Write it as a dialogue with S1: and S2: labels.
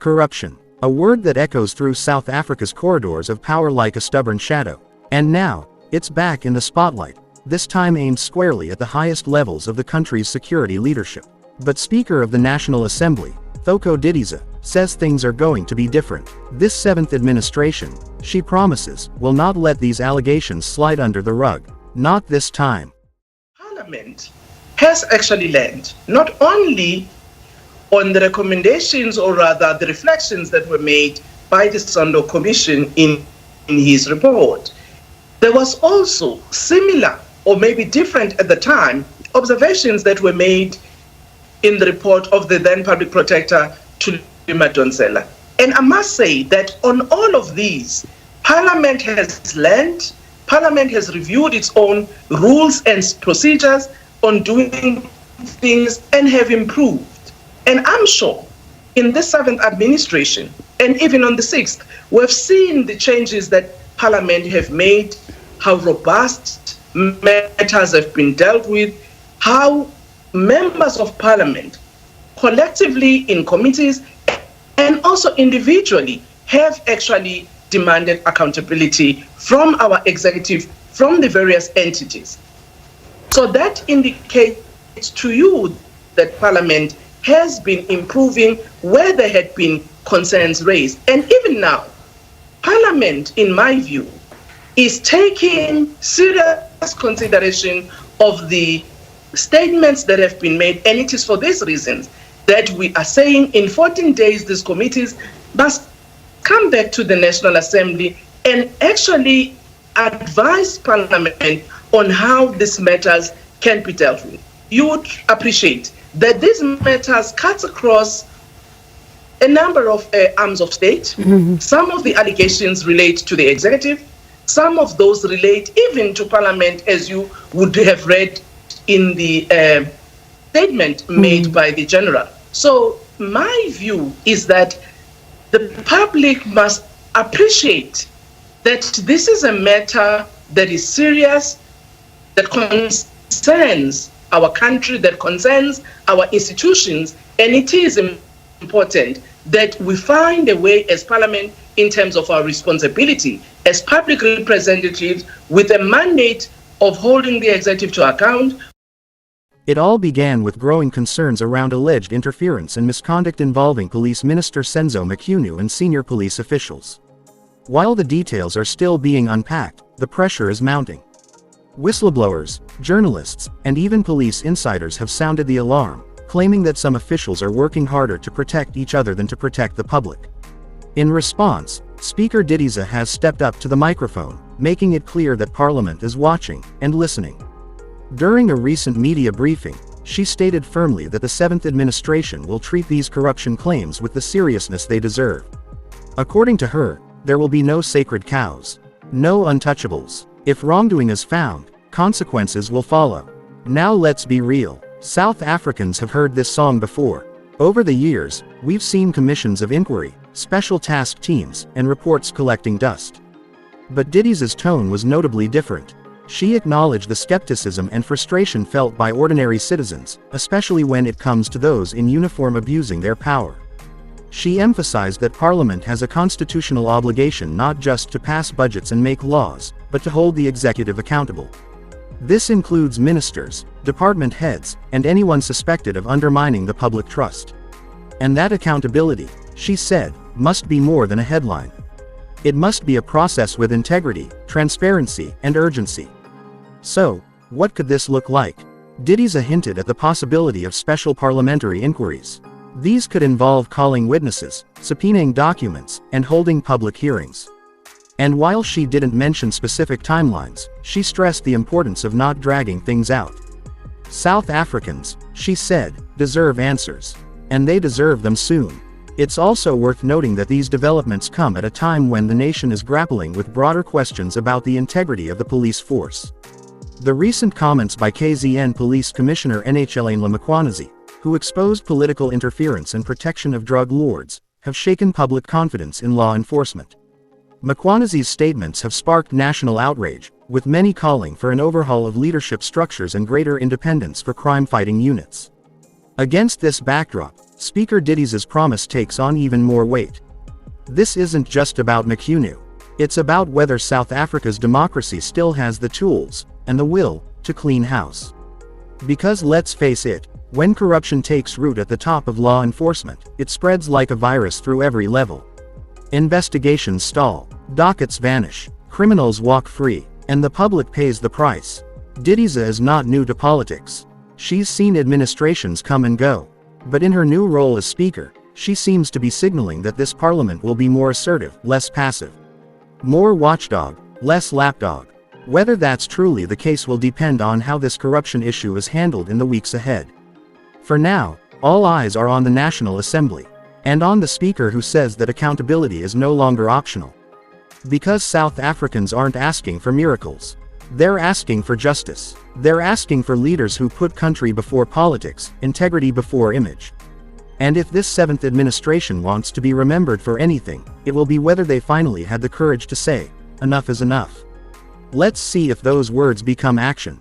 S1: Corruption. A word that echoes through South Africa's corridors of power like a stubborn shadow. And now, it's back in the spotlight, this time aimed squarely at the highest levels of the country's security leadership. But Speaker of the National Assembly, Thoko Didiza, says things are going to be different. This seventh administration, she promises, will not let these allegations slide under the rug. Not this time.
S2: Parliament has actually learned not only on the recommendations, or rather the reflections that were made by the Senzo Commission in his report. There was also similar, or maybe different at the time, observations that were made in the report of the then Public Protector, Madonsela. And I must say that on all of these, Parliament has learned, Parliament has reviewed its own rules and procedures on doing things and have improved. And I'm sure in this seventh administration, and even on the sixth, we've seen the changes that Parliament have made, how robust matters have been dealt with, how members of Parliament, collectively in committees and also individually, have actually demanded accountability from our executive, from the various entities. So that indicates to you that Parliament has been improving where there had been concerns raised. And even now, Parliament, in my view, is taking serious consideration of the statements that have been made, and it is for these reasons that we are saying in 14 days these committees must come back to the National Assembly and actually advise Parliament on how these matters can be dealt with. You would appreciate that these matters cut across a number of arms of state. Some of the allegations relate to the executive. Some of those relate even to Parliament, as you would have read in the statement made by the General. So my view is that the public must appreciate that this is a matter that is serious, that concerns our country, that concerns our institutions, and it is important that we find a way as Parliament, in terms of our responsibility as public representatives with a mandate of holding the executive to account.
S1: It all began with growing concerns around alleged interference and misconduct involving Police Minister Senzo Mchunu and senior police officials. While the details are still being unpacked, the pressure is mounting. Whistleblowers, journalists, and even police insiders have sounded the alarm, claiming that some officials are working harder to protect each other than to protect the public. In response, Speaker Didiza has stepped up to the microphone, making it clear that Parliament is watching and listening. During a recent media briefing, she stated firmly that the seventh administration will treat these corruption claims with the seriousness they deserve. According to her, there will be no sacred cows, no untouchables. If wrongdoing is found, consequences will follow. Now let's be real. South Africans have heard this song before. Over the years, we've seen commissions of inquiry, special task teams, and reports collecting dust. But Didiza's tone was notably different. She acknowledged the skepticism and frustration felt by ordinary citizens, especially when it comes to those in uniform abusing their power. She emphasized that Parliament has a constitutional obligation not just to pass budgets and make laws, but to hold the executive accountable. This includes ministers, department heads, and anyone suspected of undermining the public trust. And that accountability, she said, must be more than a headline. It must be a process with integrity, transparency, and urgency. So, what could this look like? Didiza hinted at the possibility of special parliamentary inquiries. These could involve calling witnesses, subpoenaing documents, and holding public hearings. And while she didn't mention specific timelines, she stressed the importance of not dragging things out. South Africans, she said, deserve answers. And they deserve them soon. It's also worth noting that these developments come at a time when the nation is grappling with broader questions about the integrity of the police force. The recent comments by KZN Police Commissioner Nhlanhla Mkhwanazi, who exposed political interference and protection of drug lords, have shaken public confidence in law enforcement. Mkhwanazi's statements have sparked national outrage, with many calling for an overhaul of leadership structures and greater independence for crime-fighting units. Against this backdrop, Speaker Didiza's promise takes on even more weight. This isn't just about Mchunu. It's about whether South Africa's democracy still has the tools, and the will, to clean house. Because let's face it, when corruption takes root at the top of law enforcement, it spreads like a virus through every level. Investigations stall, dockets vanish, criminals walk free, and the public pays the price. Didiza is not new to politics. She's seen administrations come and go. But in her new role as Speaker, she seems to be signaling that this Parliament will be more assertive, less passive. More watchdog, less lapdog. Whether that's truly the case will depend on how this corruption issue is handled in the weeks ahead. For now, all eyes are on the National Assembly, and on the Speaker who says that accountability is no longer optional. Because South Africans aren't asking for miracles. They're asking for justice. They're asking for leaders who put country before politics, integrity before image. And if this 7th administration wants to be remembered for anything, it will be whether they finally had the courage to say, enough is enough. Let's see if those words become action.